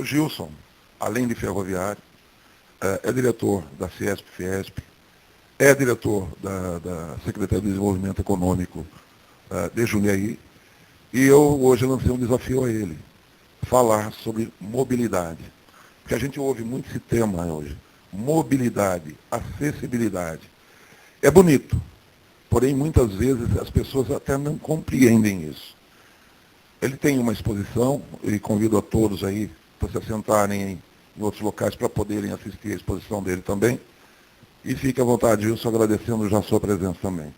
O Gilson, além de ferroviário, é diretor da Ciesp-Fiesp, é diretor da Secretaria de Desenvolvimento Econômico de Jundiaí, e eu hoje lancei um desafio a ele, falar sobre mobilidade. Porque a gente ouve muito esse tema hoje, mobilidade, acessibilidade. É bonito, porém muitas vezes as pessoas até não compreendem isso. Ele tem uma exposição, e convido a todos aí para se assentarem em outros locais para poderem assistir a exposição dele também. E fique à vontade, Gilson, agradecendo já a sua presença também.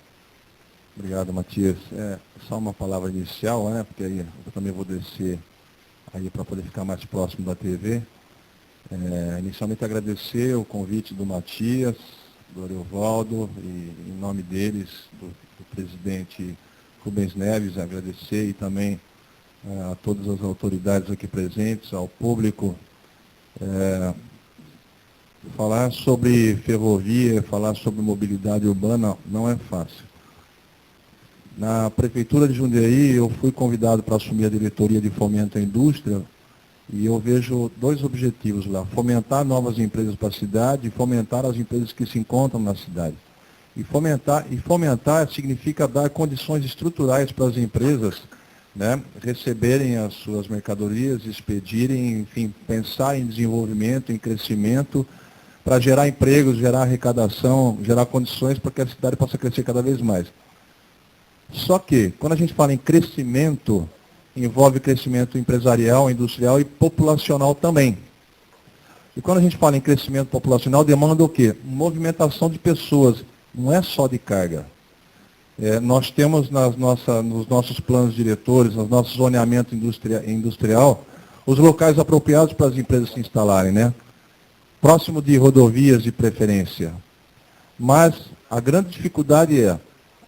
Obrigado, Matias. Só uma palavra inicial, né? Porque aí eu também vou descer aí para poder ficar mais próximo da TV. Inicialmente agradecer o convite do Matias, do Ariovaldo, e em nome deles, do presidente Rubens Neves, agradecer e também a todas as autoridades aqui presentes, ao público. Falar sobre ferrovia, falar sobre mobilidade urbana não é fácil. Na Prefeitura de Jundiaí, eu fui convidado para assumir a diretoria de fomento à indústria e eu vejo dois objetivos lá: fomentar novas empresas para a cidade e fomentar as empresas que se encontram na cidade. E fomentar significa dar condições estruturais para as empresas, né, receberem as suas mercadorias, expedirem, enfim, pensar em desenvolvimento, em crescimento, para gerar empregos, gerar arrecadação, gerar condições para que a cidade possa crescer cada vez mais. Só que, quando a gente fala em crescimento, envolve crescimento empresarial, industrial e populacional também. E quando a gente fala em crescimento populacional, demanda o quê? Movimentação de pessoas, não é só de carga. Nós temos nos nossos planos diretores, no nosso zoneamento industrial, os locais apropriados para as empresas se instalarem, né? Próximo de rodovias de preferência. Mas a grande dificuldade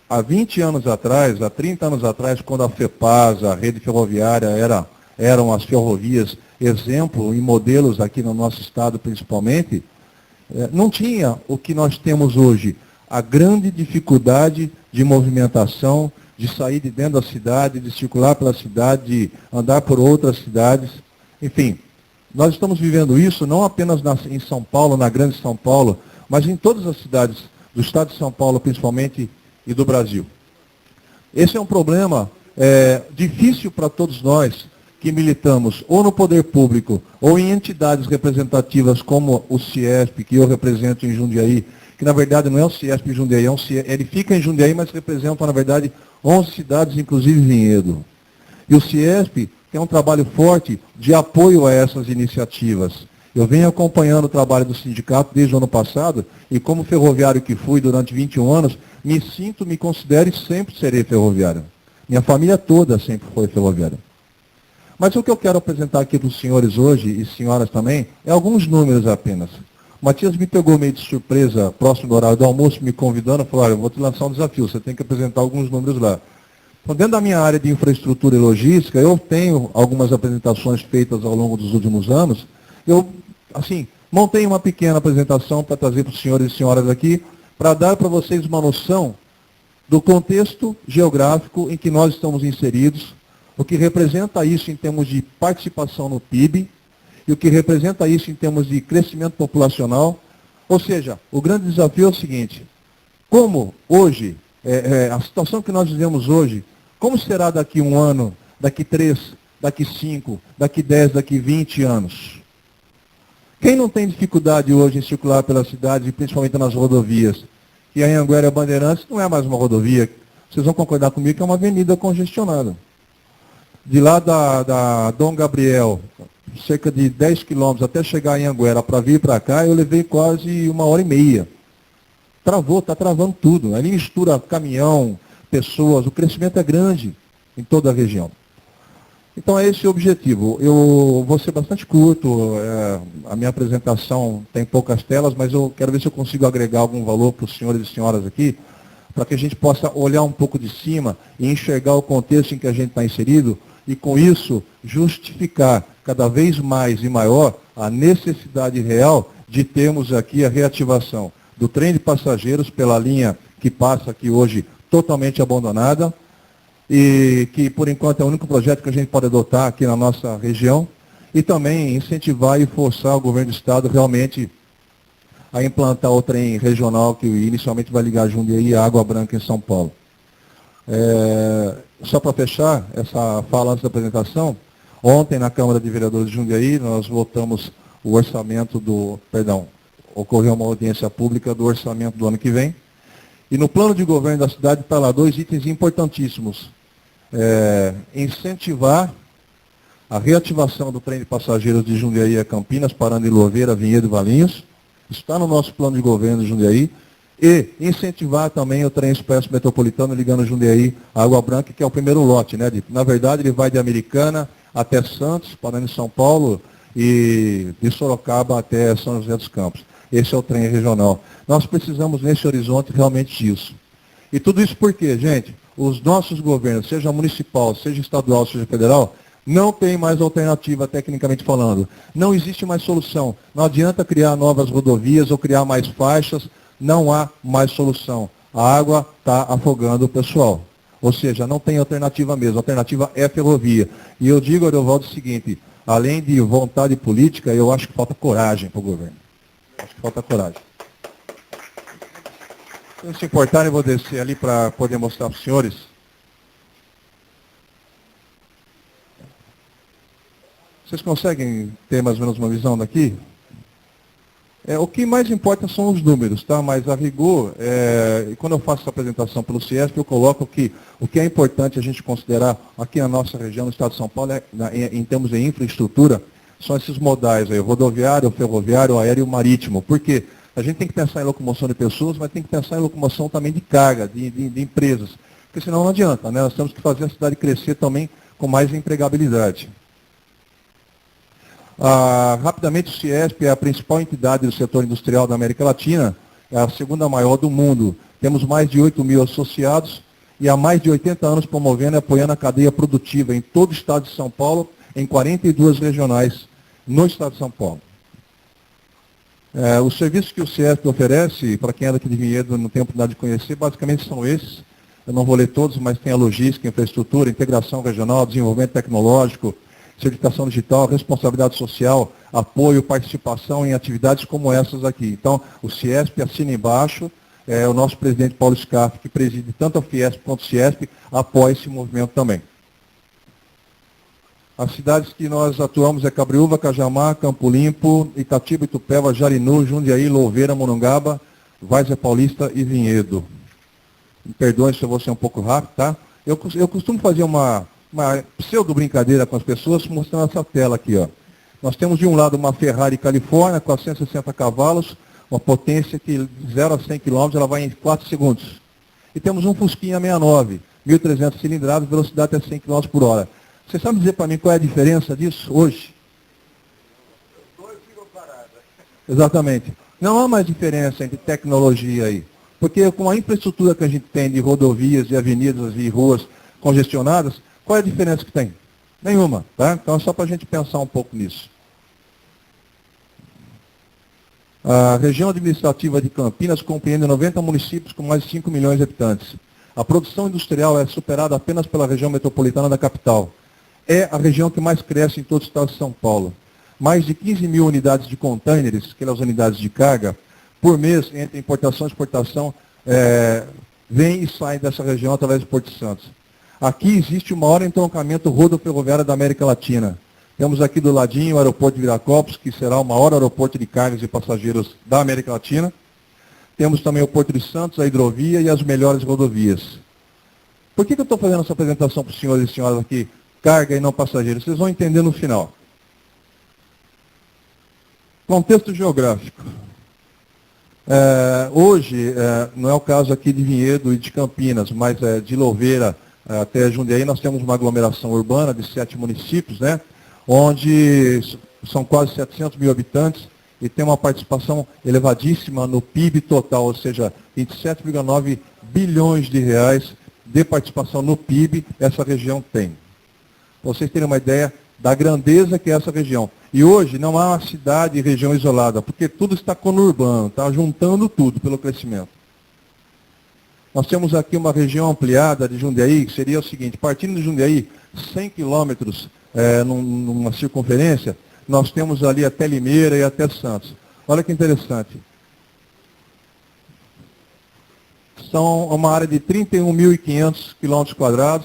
há 20 anos atrás, há 30 anos atrás, quando a FEPAS, a rede ferroviária, eram as ferrovias exemplo e modelos aqui no nosso estado principalmente, não tinha o que nós temos hoje, a grande dificuldade de movimentação, de sair de dentro da cidade, de circular pela cidade, de andar por outras cidades. Enfim, nós estamos vivendo isso não apenas em São Paulo, na grande São Paulo, mas em todas as cidades do estado de São Paulo, principalmente, e do Brasil. Esse é um problema difícil para todos nós que militamos ou no poder público ou em entidades representativas como o Ciesp, que eu represento em Jundiaí, que na verdade não é o Ciesp em Jundiaí, ele fica em Jundiaí, mas representa na verdade 11 cidades, inclusive Vinhedo. E o Ciesp tem um trabalho forte de apoio a essas iniciativas. Eu venho acompanhando o trabalho do sindicato desde o ano passado, e como ferroviário que fui durante 21 anos, me considero e sempre serei ferroviário. Minha família toda sempre foi ferroviária. Mas o que eu quero apresentar aqui para os senhores hoje, e senhoras também, é alguns números apenas. O Matias me pegou meio de surpresa, próximo do horário do almoço, me convidando, falou: olha, eu vou te lançar um desafio, você tem que apresentar alguns números lá. Então, dentro da minha área de infraestrutura e logística, eu tenho algumas apresentações feitas ao longo dos últimos anos. Eu, assim, montei uma pequena apresentação para trazer para os senhores e senhoras aqui, para dar para vocês uma noção do contexto geográfico em que nós estamos inseridos, o que representa isso em termos de participação no PIB, e o que representa isso em termos de crescimento populacional. Ou seja, o grande desafio é o seguinte: como hoje, a situação que nós vivemos hoje, como será daqui 1 ano, daqui 3, daqui 5, daqui 10, daqui 20 anos? Quem não tem dificuldade hoje em circular pela cidade, principalmente nas rodovias? E a Anhanguera Bandeirantes não é mais uma rodovia. Vocês vão concordar comigo que é uma avenida congestionada. De lá da Dom Gabriel, cerca de 10 quilômetros até chegar em Anhanguera para vir para cá, eu levei quase 1h30. Travou, está travando tudo. Ali mistura caminhão, pessoas, o crescimento é grande em toda a região. Então é esse o objetivo. Eu vou ser bastante curto, a minha apresentação tem poucas telas, mas eu quero ver se eu consigo agregar algum valor para os senhores e senhoras aqui, para que a gente possa olhar um pouco de cima e enxergar o contexto em que a gente está inserido, e com isso justificar cada vez mais e maior a necessidade real de termos aqui a reativação do trem de passageiros pela linha que passa aqui hoje totalmente abandonada, e que por enquanto é o único projeto que a gente pode adotar aqui na nossa região, e também incentivar e forçar o governo do Estado realmente a implantar o trem regional que inicialmente vai ligar Jundiaí e Água Branca em São Paulo. Só para fechar essa fala antes da apresentação, ontem na Câmara de Vereadores de Jundiaí nós votamos o orçamento ocorreu uma audiência pública do orçamento do ano que vem, e no plano de governo da cidade está lá 2 itens importantíssimos. Incentivar a reativação do trem de passageiros de Jundiaí a Campinas, parando em Louveira, Vinhedo e Valinhos. Está no nosso plano de governo de Jundiaí. E incentivar também o trem expresso metropolitano ligando Jundiaí a Água Branca, que é o primeiro lote, né? Na verdade, ele vai de Americana até Santos, parando em São Paulo, e de Sorocaba até São José dos Campos. Esse é o trem regional. Nós precisamos, nesse horizonte, realmente disso. E tudo isso por quê, gente? Os nossos governos, seja municipal, seja estadual, seja federal, não tem mais alternativa, tecnicamente falando. Não existe mais solução. Não adianta criar novas rodovias ou criar mais faixas. Não há mais solução. A água está afogando o pessoal. Ou seja, não tem alternativa mesmo. A alternativa é ferrovia. E eu digo, Ariovaldo, o seguinte, além de vontade política, eu acho que falta coragem para o governo. Acho que falta coragem. Se não se importarem, eu vou descer ali para poder mostrar para os senhores. Vocês conseguem ter mais ou menos uma visão daqui? O que mais importa são os números, tá? Mas a rigor, quando eu faço essa apresentação pelo CIESP, eu coloco que o que é importante a gente considerar aqui na nossa região, no estado de São Paulo, em termos de infraestrutura, são esses modais aí, o rodoviário, o ferroviário, o aéreo e o marítimo. Por quê? A gente tem que pensar em locomoção de pessoas, mas tem que pensar em locomoção também de carga, de empresas. Porque senão não adianta, né? Nós temos que fazer a cidade crescer também com mais empregabilidade. Rapidamente, o CIESP é a principal entidade do setor industrial da América Latina, é a segunda maior do mundo. Temos mais de 8 mil associados e há mais de 80 anos promovendo e apoiando a cadeia produtiva em todo o estado de São Paulo, em 42 regionais no estado de São Paulo. Os serviços que o CIESP oferece, para quem anda aqui de Vinhedo não tem oportunidade de conhecer, basicamente são esses. Eu não vou ler todos, mas tem a logística, infraestrutura, integração regional, desenvolvimento tecnológico, certificação digital, responsabilidade social, apoio, participação em atividades como essas aqui. Então, o CIESP assina embaixo, o nosso presidente Paulo Scaff, que preside tanto a Fiesp quanto o CIESP, apoia esse movimento também. As cidades que nós atuamos é Cabriúva, Cajamar, Campo Limpo, Itatiba, Itupeva, Jarinu, Jundiaí, Louveira, Monongaba, Várzea Paulista e Vinhedo. Me perdoem se eu vou ser um pouco rápido, tá? Eu costumo fazer uma pseudo-brincadeira com as pessoas, mostrando essa tela aqui, ó. Nós temos de um lado uma Ferrari Califórnia, 460 cavalos, uma potência que de 0 a 100 km ela vai em 4 segundos. E temos um Fusquinha 69, 1.300 cilindrados, velocidade até 100 km por hora. Você sabe dizer para mim qual é a diferença disso hoje? Os dois ficam parados. Exatamente. Não há mais diferença entre tecnologia aí. Porque com a infraestrutura que a gente tem de rodovias, de avenidas e ruas congestionadas, qual é a diferença que tem? Nenhuma, tá? Então é só para a gente pensar um pouco nisso. A região administrativa de Campinas compreende 90 municípios com mais de 5 milhões de habitantes. A produção industrial é superada apenas pela região metropolitana da capital. É a região que mais cresce em todo o estado de São Paulo. Mais de 15 mil unidades de containers, aquelas unidades de carga, por mês, entre importação e exportação, vêm e saem dessa região através do Porto de Santos. Aqui existe o maior entroncamento rodoferroviário da América Latina. Temos aqui do ladinho o aeroporto de Viracopos, que será o maior aeroporto de cargas e passageiros da América Latina. Temos também o Porto de Santos, a hidrovia e as melhores rodovias. Por que eu estou fazendo essa apresentação para os senhores e senhoras aqui, carga e não passageiros? Vocês vão entender no final. Contexto geográfico. Hoje, não é o caso aqui de Vinhedo e de Campinas, mas de Louveira até Jundiaí, nós temos uma aglomeração urbana de 7 municípios, né, onde são quase 700 mil habitantes e tem uma participação elevadíssima no PIB total, ou seja, 27,9 bilhões de reais de participação no PIB essa região tem. Para vocês terem uma ideia da grandeza que é essa região. E hoje não há uma cidade e região isolada, porque tudo está conurbano, está juntando tudo pelo crescimento. Nós temos aqui uma região ampliada de Jundiaí, que seria o seguinte, partindo de Jundiaí, 100 quilômetros numa circunferência, nós temos ali até Limeira e até Santos. Olha que interessante. São uma área de 31.500 km²,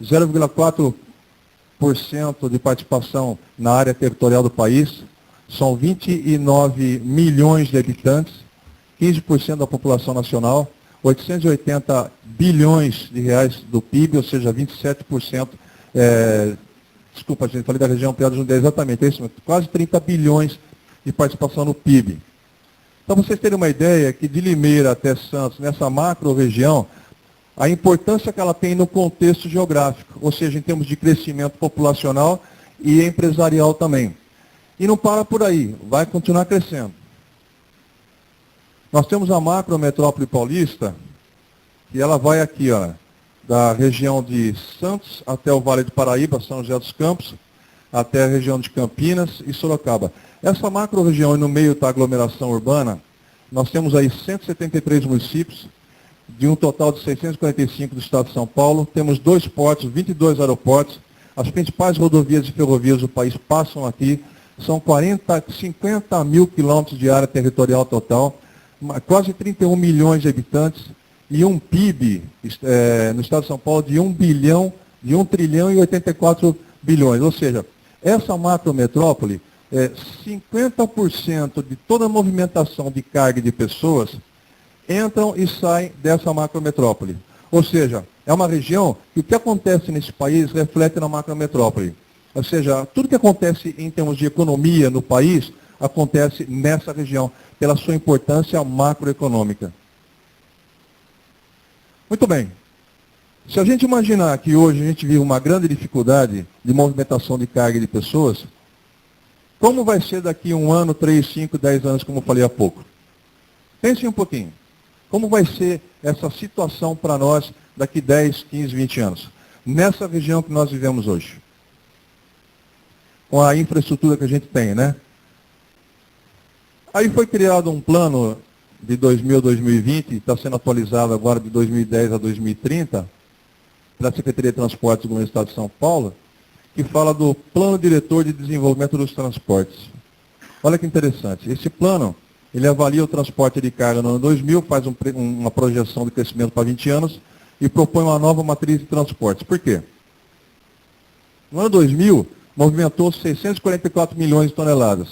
0,4% de participação na área territorial do país, são 29 milhões de habitantes, 15% da população nacional, 880 bilhões de reais do PIB, ou seja, 27%, desculpa, gente, falei da região Piedade Jundiaí, exatamente, é isso, quase 30 bilhões de participação no PIB. Então, vocês terem uma ideia que de Limeira até Santos, nessa macro-região, a importância que ela tem no contexto geográfico, ou seja, em termos de crescimento populacional e empresarial também. E não para por aí, vai continuar crescendo. Nós temos a macro-metrópole paulista, e ela vai aqui, ó, da região de Santos até o Vale do Paraíba, São José dos Campos, até a região de Campinas e Sorocaba. Essa macro-região, e no meio da aglomeração urbana, nós temos aí 173 municípios, de um total de 645 do estado de São Paulo. Temos 2 portos, 22 aeroportos. As principais rodovias e ferrovias do país passam aqui. São 50 mil quilômetros de área territorial total, quase 31 milhões de habitantes e um PIB no estado de São Paulo de 1 trilhão e 84 bilhões. Ou seja, essa macrometrópole, 50% de toda a movimentação de carga e de pessoas entram e saem dessa macrometrópole. Ou seja, é uma região que o que acontece nesse país reflete na macrometrópole. Ou seja, tudo que acontece em termos de economia no país acontece nessa região, pela sua importância macroeconômica. Muito bem. Se a gente imaginar que hoje a gente vive uma grande dificuldade de movimentação de carga e de pessoas, como vai ser daqui 1 ano, 3, 5, 10 anos, como eu falei há pouco? Pensem um pouquinho. Como vai ser essa situação para nós daqui 10, 15, 20 anos? Nessa região que nós vivemos hoje. Com a infraestrutura que a gente tem, né? Aí foi criado um plano de 2000 a 2020, está sendo atualizado agora de 2010 a 2030, pela Secretaria de Transportes do Governo do Estado de São Paulo, que fala do Plano Diretor de Desenvolvimento dos Transportes. Olha que interessante. Esse plano, ele avalia o transporte de carga no ano 2000, faz uma projeção de crescimento para 20 anos e propõe uma nova matriz de transportes. Por quê? No ano 2000, movimentou 644 milhões de toneladas.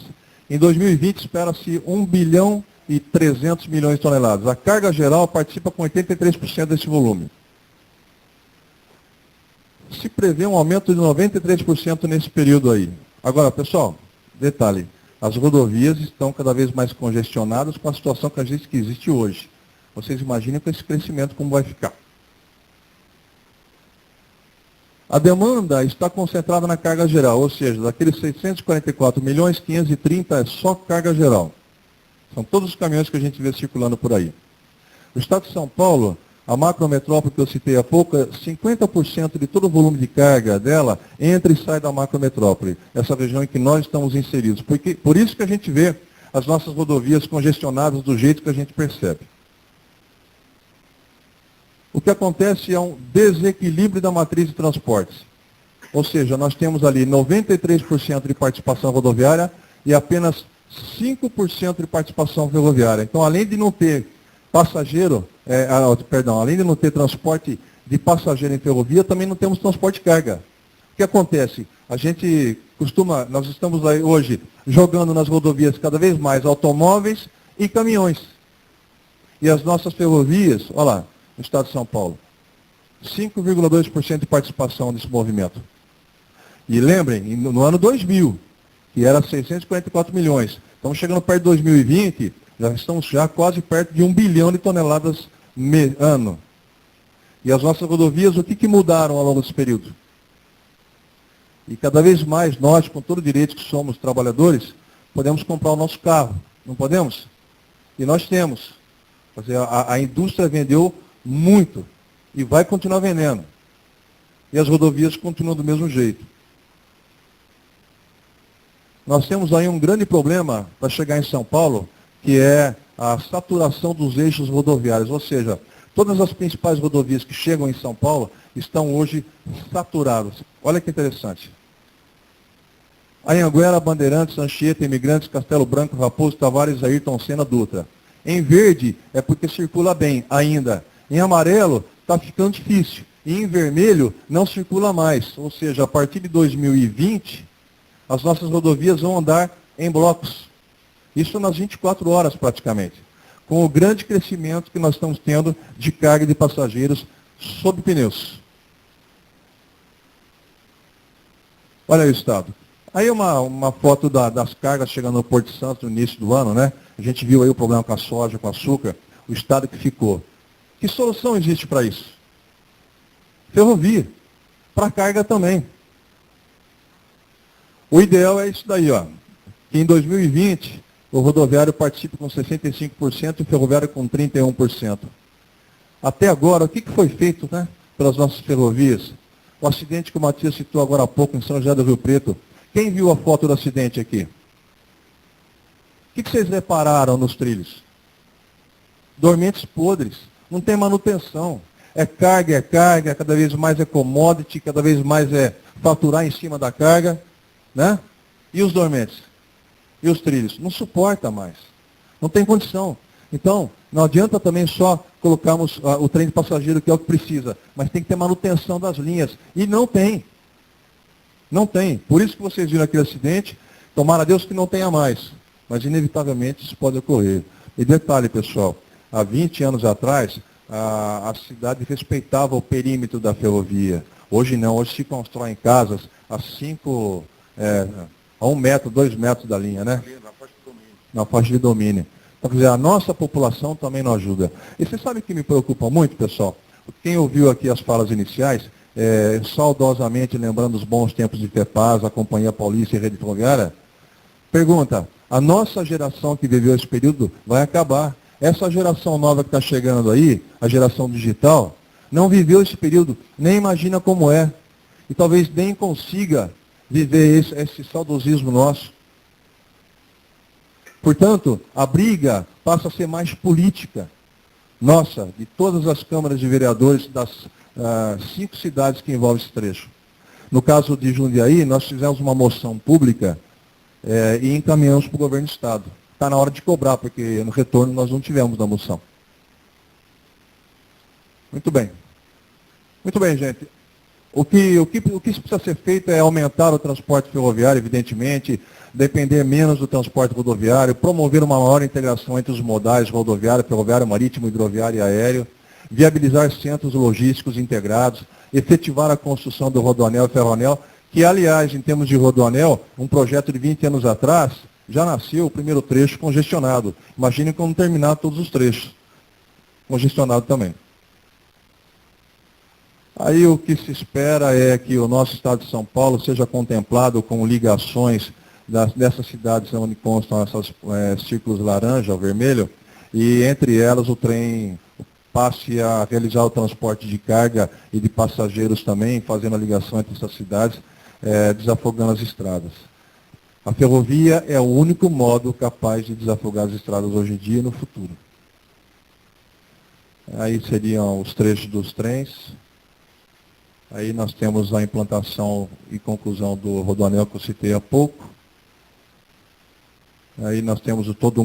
Em 2020, espera-se 1 bilhão e 300 milhões de toneladas. A carga geral participa com 83% desse volume. Se prevê um aumento de 93% nesse período aí. Agora, pessoal, detalhe, as rodovias estão cada vez mais congestionadas com a situação que existe hoje. Vocês imaginem com esse crescimento como vai ficar. A demanda está concentrada na carga geral, ou seja, daqueles 644 milhões, 530 é só carga geral. São todos os caminhões que a gente vê circulando por aí. O estado de São Paulo, a macrometrópole que eu citei há pouco, 50% de todo o volume de carga dela entra e sai da macrometrópole, essa região em que nós estamos inseridos. Por isso que a gente vê as nossas rodovias congestionadas do jeito que a gente percebe. O que acontece é um desequilíbrio da matriz de transportes. Ou seja, nós temos ali 93% de participação rodoviária e apenas 5% de participação ferroviária. Então, além de não ter além de não ter transporte de passageiro em ferrovia, também não temos transporte de carga. O que acontece? Nós estamos aí hoje jogando nas rodovias cada vez mais automóveis e caminhões. E as nossas ferrovias, olha lá, no estado de São Paulo, 5,2% de participação nesse movimento. E lembrem, no ano 2000, que era 644 milhões. Estamos chegando perto de 2020, estamos quase perto de 1 bilhão de toneladas ano. E as nossas rodovias, o que mudaram ao longo desse período? E cada vez mais nós, com todo o direito que somos trabalhadores, podemos comprar o nosso carro. Não podemos? E nós temos. Quer dizer, a indústria vendeu muito e vai continuar vendendo. E as rodovias continuam do mesmo jeito. Nós temos aí um grande problema para chegar em São Paulo, que é a saturação dos eixos rodoviários. Ou seja, todas as principais rodovias que chegam em São Paulo estão hoje saturadas. Olha que interessante. Anhanguera, Bandeirantes, Anchieta, Imigrantes, Castelo Branco, Raposo, Tavares, Ayrton Senna, Dutra. Em verde é porque circula bem ainda. Em amarelo está ficando difícil. E em vermelho não circula mais. Ou seja, a partir de 2020, as nossas rodovias vão andar em blocos. Isso nas 24 horas praticamente. Com o grande crescimento que nós estamos tendo de carga de passageiros sob pneus. Olha aí o estado. Aí uma foto das cargas chegando no Porto de Santos no início do ano, né? A gente viu aí o problema com a soja, com o açúcar, o estado que ficou. Que solução existe para isso? Ferrovia. Para carga também. O ideal é isso daí, ó. Que em 2020 o rodoviário participe com 65% e o ferroviário com 31%. Até agora, o que foi feito, né, pelas nossas ferrovias? O acidente que o Matias citou agora há pouco em São José do Rio Preto. Quem viu a foto do acidente aqui? O que vocês repararam nos trilhos? Dormentes podres. Não tem manutenção. É carga, cada vez mais é commodity, cada vez mais é faturar em cima da carga, né? E os dormentes? E os trilhos? Não suporta mais. Não tem condição. Então, não adianta também só colocarmos o trem de passageiro, que é o que precisa, mas tem que ter manutenção das linhas. E não tem. Não tem. Por isso que vocês viram aquele acidente, tomara a Deus que não tenha mais. Mas, inevitavelmente, isso pode ocorrer. E detalhe, pessoal, há 20 anos atrás, a cidade respeitava o perímetro da ferrovia. Hoje não, hoje se constroem casas a 1 metro, 2 metros da linha, né? Na faixa de domínio. Então, quer dizer, a nossa população também não ajuda. E você sabe o que me preocupa muito, pessoal? Quem ouviu aqui as falas iniciais, saudosamente lembrando os bons tempos de FEPAS, a Companhia Paulista e Rede Ferroviária, pergunta, a nossa geração que viveu esse período vai acabar. Essa geração nova que está chegando aí, a geração digital, não viveu esse período, nem imagina como é. E talvez nem consiga viver esse saudosismo nosso. Portanto, a briga passa a ser mais política. Nossa, de todas as câmaras de vereadores das 5 cidades que envolvem esse trecho. No caso de Jundiaí, nós fizemos uma moção pública e encaminhamos para o governo do Estado. Está na hora de cobrar, porque no retorno nós não tivemos da moção. Muito bem. Muito bem, gente. O que precisa ser feito é aumentar o transporte ferroviário, evidentemente, depender menos do transporte rodoviário, promover uma maior integração entre os modais rodoviário, ferroviário, marítimo, hidroviário e aéreo, viabilizar centros logísticos integrados, efetivar a construção do rodoanel e ferroanel, que, aliás, em termos de rodoanel, um projeto de 20 anos atrás, já nasceu o primeiro trecho congestionado. Imaginem como terminar todos os trechos. Congestionado também. Aí o que se espera é que o nosso estado de São Paulo seja contemplado com ligações dessas cidades onde constam esses círculos laranja ou vermelho, e entre elas o trem passe a realizar o transporte de carga e de passageiros também, fazendo a ligação entre essas cidades, desafogando as estradas. A ferrovia é o único modo capaz de desafogar as estradas hoje em dia e no futuro. Aí seriam os trechos dos trens. Aí nós temos a implantação e conclusão do rodoanel que eu citei há pouco. Aí nós temos todo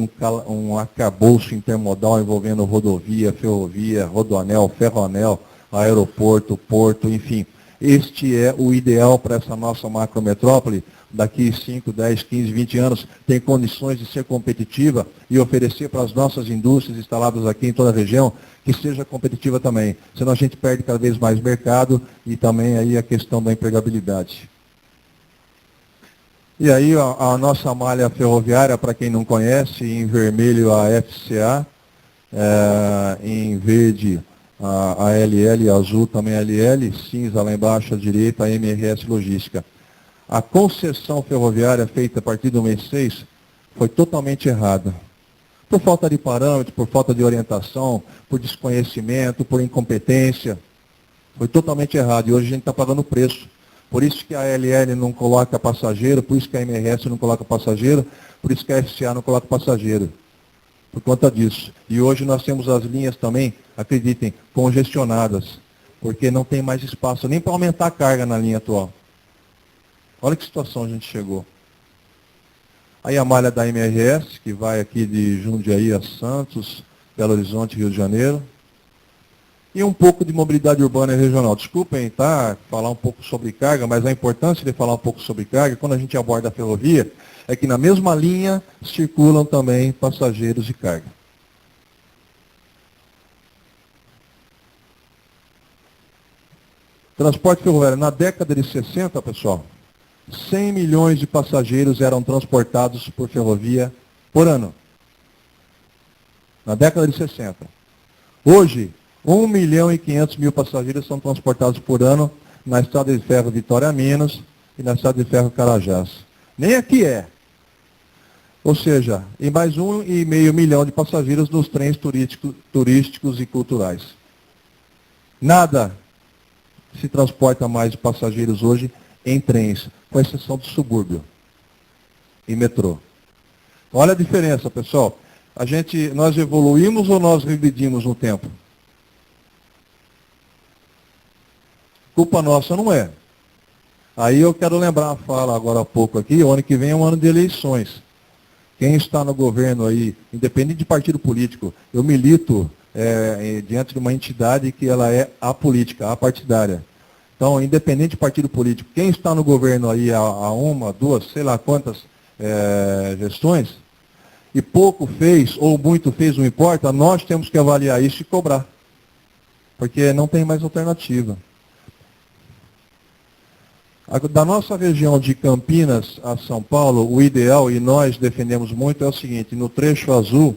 um arcabouço intermodal envolvendo rodovia, ferrovia, rodoanel, ferroanel, aeroporto, porto, enfim. Este é o ideal para essa nossa macrometrópole. Daqui 5, 10, 15, 20 anos, tem condições de ser competitiva e oferecer para as nossas indústrias instaladas aqui em toda a região que seja competitiva também. Senão a gente perde cada vez mais mercado e também aí a questão da empregabilidade. E aí a nossa malha ferroviária, para quem não conhece, em vermelho a FCA, em verde a ALL, azul também a LL, cinza lá embaixo à direita a MRS Logística. A concessão ferroviária feita a partir do mês 6 foi totalmente errada. Por falta de parâmetro, por falta de orientação, por desconhecimento, por incompetência. Foi totalmente errado e hoje a gente está pagando o preço. Por isso que a LL não coloca passageiro, por isso que a MRS não coloca passageiro, por isso que a FCA não coloca passageiro. Por conta disso. E hoje nós temos as linhas também, acreditem, congestionadas, porque não tem mais espaço nem para aumentar a carga na linha atual. Olha que situação a gente chegou. Aí a malha da MRS, que vai aqui de Jundiaí a Santos, Belo Horizonte, Rio de Janeiro. E um pouco de mobilidade urbana e regional. Desculpem, tá? Falar um pouco sobre carga, mas a importância de falar um pouco sobre carga, quando a gente aborda a ferrovia, é que na mesma linha circulam também passageiros e carga. Transporte ferroviário. Na década de 60, pessoal, 100 milhões de passageiros eram transportados por ferrovia por ano. Na década de 60. Hoje, 1 milhão e 500 mil passageiros são transportados por ano na estrada de ferro Vitória Minas e na estrada de ferro Carajás. Nem aqui é. Ou seja, e mais 1,5 milhão de passageiros nos trens turísticos e culturais. Nada se transporta mais de passageiros hoje em trens, com exceção do subúrbio e metrô. Olha a diferença, pessoal. Nós evoluímos ou nós regredimos no tempo? Culpa nossa não é. Aí eu quero lembrar a fala agora há pouco aqui, o ano que vem é um ano de eleições. Quem está no governo aí, independente de partido político, eu milito diante de uma entidade que ela é apolítica, apartidária. Então, independente de partido político, quem está no governo aí há uma, duas, sei lá quantas gestões, e pouco fez, ou muito fez, não importa, nós temos que avaliar isso e cobrar. Porque não tem mais alternativa. Da nossa região de Campinas a São Paulo, o ideal, e nós defendemos muito, é o seguinte: no trecho azul,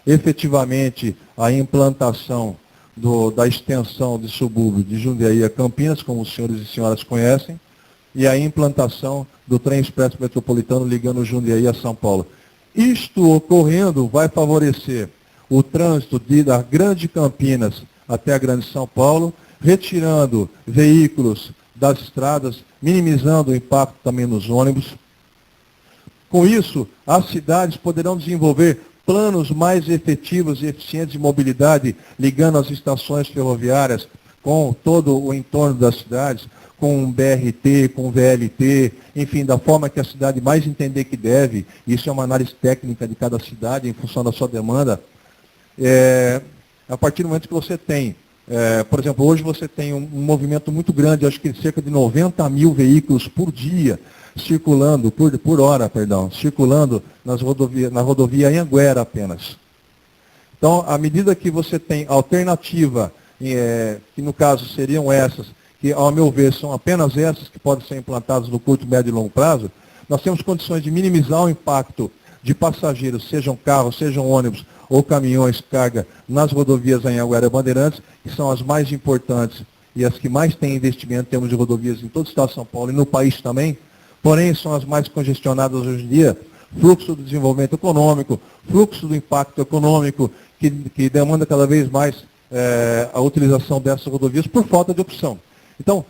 efetivamente a implantação da extensão de subúrbio de Jundiaí a Campinas, como os senhores e senhoras conhecem, e a implantação do trem expresso metropolitano ligando Jundiaí a São Paulo. Isto ocorrendo vai favorecer o trânsito da Grande Campinas até a Grande São Paulo, retirando veículos das estradas, minimizando o impacto também nos ônibus. Com isso, as cidades poderão desenvolver planos mais efetivos e eficientes de mobilidade, ligando as estações ferroviárias com todo o entorno das cidades, com um BRT, com um VLT, enfim, da forma que a cidade mais entender que deve. Isso é uma análise técnica de cada cidade, em função da sua demanda. A partir do momento que você tem, por exemplo, hoje você tem um movimento muito grande, acho que cerca de 90 mil veículos por dia, circulando, por hora, circulando na rodovia Anhanguera apenas. Então, à medida que você tem alternativa, que no caso seriam essas, que ao meu ver são apenas essas que podem ser implantadas no curto, médio e longo prazo, nós temos condições de minimizar o impacto de passageiros, sejam carros, sejam ônibus ou caminhões, carga, nas rodovias Anhanguera e Bandeirantes, que são as mais importantes e as que mais têm investimento em termos de rodovias em todo o estado de São Paulo e no país também, porém são as mais congestionadas hoje em dia, fluxo do desenvolvimento econômico, fluxo do impacto econômico, que demanda cada vez mais a utilização dessas rodovias por falta de opção. Então,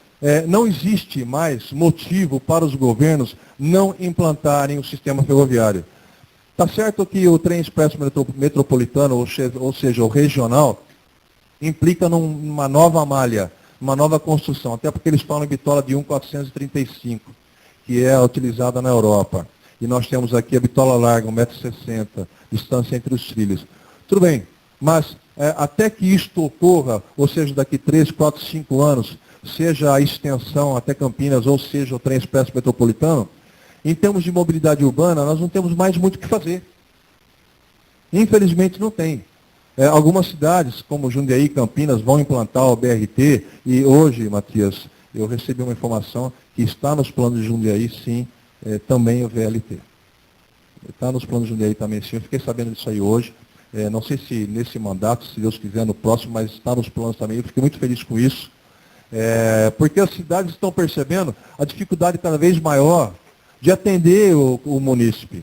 não existe mais motivo para os governos não implantarem o sistema ferroviário. Está certo que o trem expresso metropolitano, ou seja, o regional, implica numa nova malha, uma nova construção, até porque eles falam em bitola de 1,435, que é utilizada na Europa. E nós temos aqui a bitola larga, 1,60 m, distância entre os trilhos. Tudo bem, mas até que isto ocorra, ou seja, daqui 3, 4, 5 anos, seja a extensão até Campinas, ou seja, o trem expresso metropolitano, em termos de mobilidade urbana, nós não temos mais muito o que fazer. Infelizmente não tem. Algumas cidades, como Jundiaí e Campinas, vão implantar o BRT, e hoje, Matias, eu recebi uma informação que está nos planos de Jundiaí, sim, também o VLT. Está nos planos de Jundiaí também, sim. Eu fiquei sabendo disso aí hoje. Não sei se nesse mandato, se Deus quiser, no próximo, mas está nos planos também. Eu fiquei muito feliz com isso. Porque as cidades estão percebendo a dificuldade cada vez maior de atender o munícipe.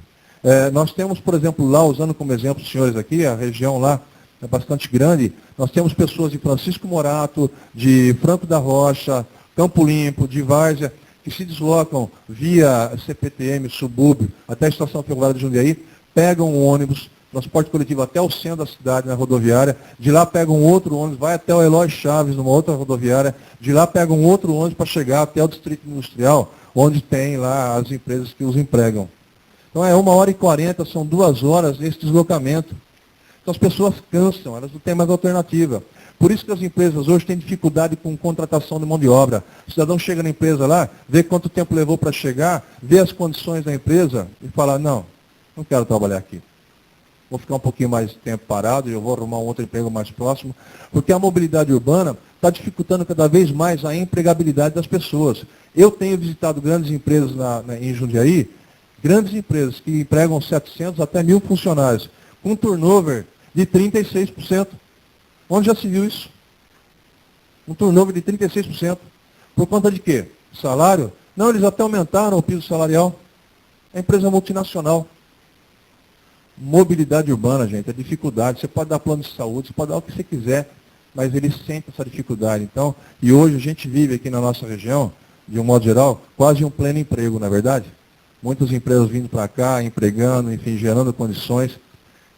Nós temos, por exemplo, lá, usando como exemplo os senhores aqui, a região lá é bastante grande, nós temos pessoas de Francisco Morato, de Franco da Rocha, Campo Limpo, de Várzea, que se deslocam via CPTM, subúrbio, até a estação ferroviária de Jundiaí, pegam um ônibus, transporte coletivo até o centro da cidade, na rodoviária, de lá pegam outro ônibus, vai até o Eloy Chaves, numa outra rodoviária, de lá pegam outro ônibus para chegar até o Distrito Industrial, onde tem lá as empresas que os empregam. Então é 1h40, são 2 horas nesse deslocamento. Então as pessoas cansam, elas não têm mais alternativa. Por isso que as empresas hoje têm dificuldade com contratação de mão de obra. O cidadão chega na empresa lá, vê quanto tempo levou para chegar, vê as condições da empresa e fala, não quero trabalhar aqui. Vou ficar um pouquinho mais de tempo parado e eu vou arrumar um outro emprego mais próximo, porque a mobilidade urbana está dificultando cada vez mais a empregabilidade das pessoas. Eu tenho visitado grandes empresas em Jundiaí, grandes empresas que empregam 700 até 1.000 funcionários, com turnover de 36%. Onde já se viu isso? Um turnover de 36%. Por conta de quê? Salário? Não, eles até aumentaram o piso salarial. É empresa multinacional. Mobilidade urbana, gente, é dificuldade. Você pode dar plano de saúde, você pode dar o que você quiser, mas eles sentem essa dificuldade. Então, e hoje a gente vive aqui na nossa região, de um modo geral, quase um pleno emprego, não é verdade? Muitas empresas vindo para cá, empregando, enfim, gerando condições.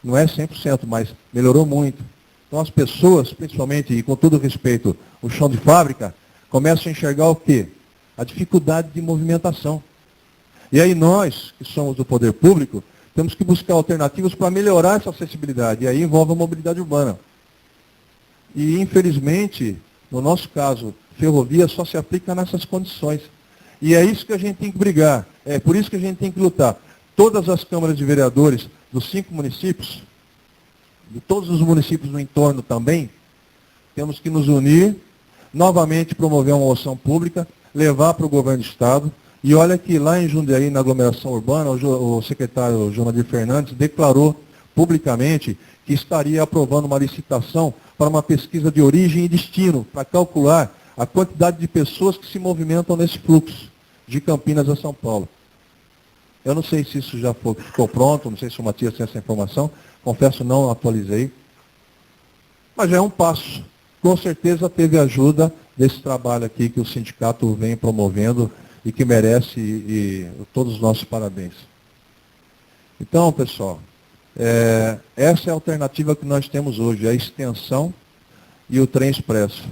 Não é 100%, mas melhorou muito. Então as pessoas, principalmente, e com todo respeito, o chão de fábrica, começam a enxergar o quê? A dificuldade de movimentação. E aí nós, que somos do poder público, temos que buscar alternativas para melhorar essa acessibilidade. E aí envolve a mobilidade urbana. E, infelizmente, no nosso caso, ferrovia só se aplica nessas condições. E é isso que a gente tem que brigar. É por isso que a gente tem que lutar. Todas as câmaras de vereadores dos 5 municípios, de todos os municípios no entorno também, temos que nos unir, novamente promover uma moção pública, levar para o governo do Estado. E olha que lá em Jundiaí, na aglomeração urbana, o secretário Jonadir Fernandes declarou publicamente que estaria aprovando uma licitação para uma pesquisa de origem e destino, para calcular a quantidade de pessoas que se movimentam nesse fluxo de Campinas a São Paulo. Eu não sei se isso já ficou pronto, não sei se o Matias tem essa informação, confesso não atualizei, mas já é um passo. Com certeza teve ajuda desse trabalho aqui que o sindicato vem promovendo e que merece todos os nossos parabéns. Então, pessoal, essa é a alternativa que nós temos hoje, a extensão e o trem expresso.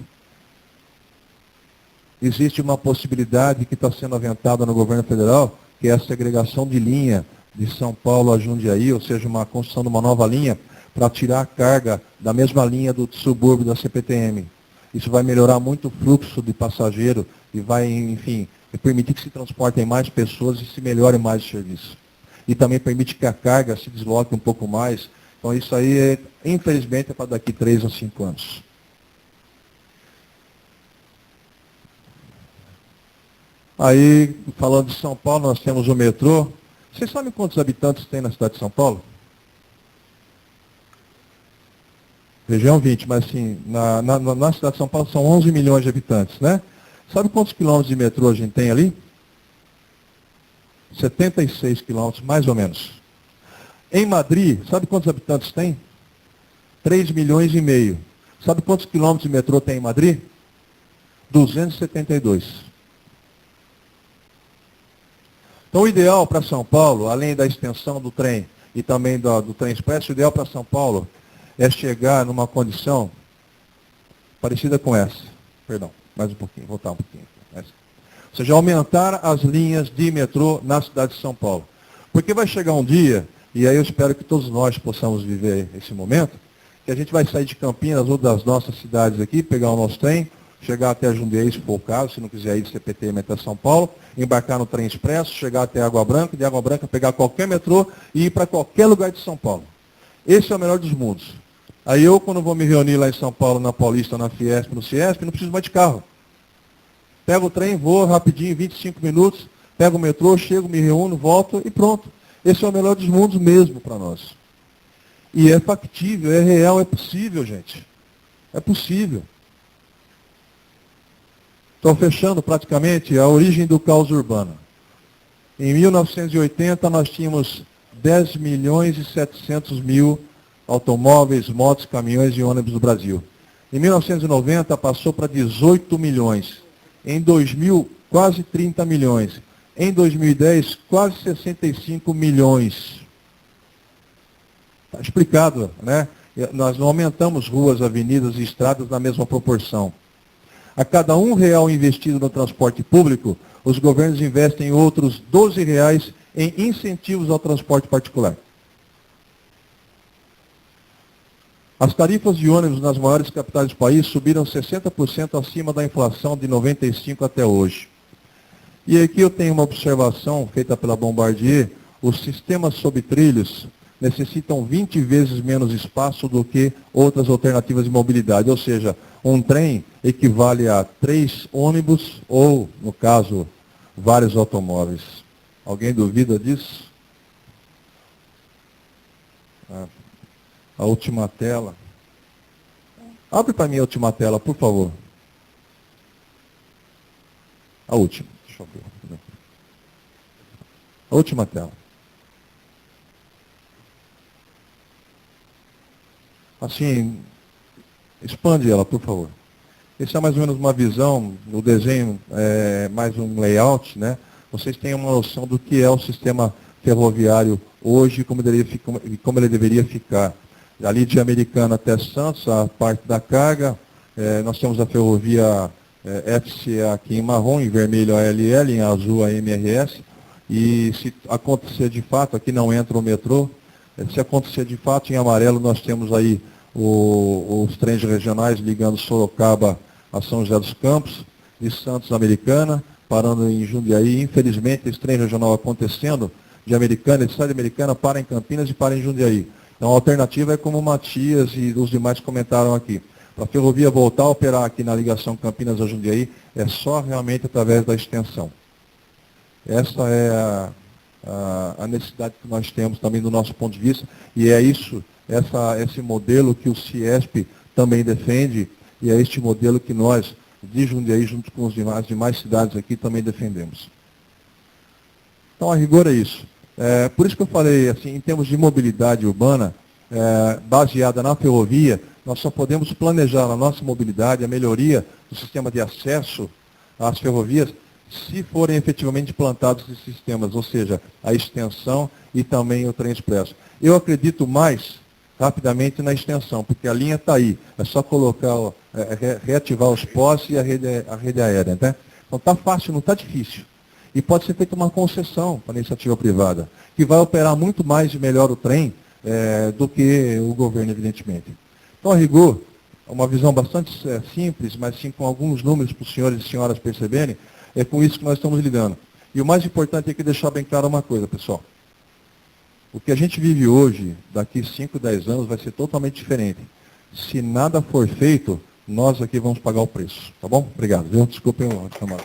Existe uma possibilidade que está sendo aventada no governo federal, que é a segregação de linha de São Paulo a Jundiaí, ou seja, uma construção de uma nova linha para tirar a carga da mesma linha do subúrbio da CPTM. Isso vai melhorar muito o fluxo de passageiro e vai, enfim, permitir que se transportem mais pessoas e se melhore mais o serviço. E também permite que a carga se desloque um pouco mais. Então isso aí, infelizmente, é para daqui 3 a 5 anos. Aí, falando de São Paulo, nós temos o metrô. Vocês sabem quantos habitantes tem na cidade de São Paulo? Região 20, mas assim, na cidade de São Paulo são 11 milhões de habitantes, né? Sabe quantos quilômetros de metrô a gente tem ali? 76 quilômetros, mais ou menos. Em Madrid, sabe quantos habitantes tem? 3 milhões e meio. Sabe quantos quilômetros de metrô tem em Madrid? 272. Então, o ideal para São Paulo, além da extensão do trem e também do trem expresso, o ideal para São Paulo é chegar numa condição parecida com essa. Perdão, mais um pouquinho, voltar um pouquinho. Ou seja, aumentar as linhas de metrô na cidade de São Paulo. Porque vai chegar um dia, e aí eu espero que todos nós possamos viver esse momento, que a gente vai sair de Campinas ou das nossas cidades aqui, pegar o nosso trem, chegar até Jundiaí, se for o caso, se não quiser ir de CPTM até São Paulo, embarcar no trem expresso, chegar até Água Branca, de Água Branca pegar qualquer metrô e ir para qualquer lugar de São Paulo. Esse é o melhor dos mundos. Aí eu, quando vou me reunir lá em São Paulo, na Paulista, na Fiesp, no Ciesp, não preciso mais de carro. Pego o trem, vou rapidinho, 25 minutos, pego o metrô, chego, me reúno, volto e pronto. Esse é o melhor dos mundos mesmo para nós. E é factível, é real, é possível, gente. É possível. Estou fechando praticamente a origem do caos urbano. Em 1980 nós tínhamos 10 milhões e 700 mil automóveis, motos, caminhões e ônibus no Brasil. Em 1990 passou para 18 milhões. Em 2000, quase 30 milhões. Em 2010, quase 65 milhões. Está explicado, né? Nós não aumentamos ruas, avenidas e estradas na mesma proporção. A cada R$1 investido no transporte público, os governos investem outros R$12 em incentivos ao transporte particular. As tarifas de ônibus nas maiores capitais do país subiram 60% acima da inflação de 95 até hoje. E aqui eu tenho uma observação feita pela Bombardier: os sistemas sob trilhos necessitam 20 vezes menos espaço do que outras alternativas de mobilidade, ou seja, um trem equivale a 3 ônibus ou, no caso, vários automóveis. Alguém duvida disso? A última tela. Abre para mim a última tela, por favor. A última. Deixa eu ver. A última tela. Assim, expande ela, por favor. Essa é mais ou menos uma visão, o desenho é mais um layout, né? Vocês têm uma noção do que é o sistema ferroviário hoje e como ele deveria ficar. Ali de Americana até Santos, a parte da carga, nós temos a ferrovia FCA aqui em marrom, em vermelho a ALL, em azul a MRS, e se acontecer de fato, aqui não entra o metrô, se acontecer de fato, em amarelo nós temos aí os trens regionais ligando Sorocaba a São José dos Campos, de Santos a Americana, parando em Jundiaí. Infelizmente, esse trem regional acontecendo de Americana, ele sai de Americana, para em Campinas e para em Jundiaí. Então a alternativa é como o Matias e os demais comentaram aqui. Para a ferrovia voltar a operar aqui na ligação Campinas a Jundiaí, é só realmente através da extensão. Essa é a necessidade que nós temos também do nosso ponto de vista, e é isso, esse modelo que o CIESP também defende, e é este modelo que nós, de Jundiaí, junto com as demais cidades aqui, também defendemos. Então, a rigor é isso. Por isso que eu falei, assim, em termos de mobilidade urbana, baseada na ferrovia, nós só podemos planejar a nossa mobilidade, a melhoria do sistema de acesso às ferrovias, se forem efetivamente implantados esses sistemas, ou seja, a extensão e também o trem expresso. Eu acredito mais rapidamente na extensão, porque a linha está aí, é só colocar, reativar os postes e a rede aérea. Né? Então está fácil, não está difícil. E pode ser feita uma concessão para a iniciativa privada, que vai operar muito mais e melhor o trem do que o governo, evidentemente. Então, a rigor, uma visão bastante simples, mas sim com alguns números para os senhores e senhoras perceberem, é com isso que nós estamos lidando. E o mais importante é que deixar bem claro uma coisa, pessoal. O que a gente vive hoje, daqui 5, 10 anos, vai ser totalmente diferente. Se nada for feito, nós aqui vamos pagar o preço. Tá bom? Obrigado. Desculpem o chamado.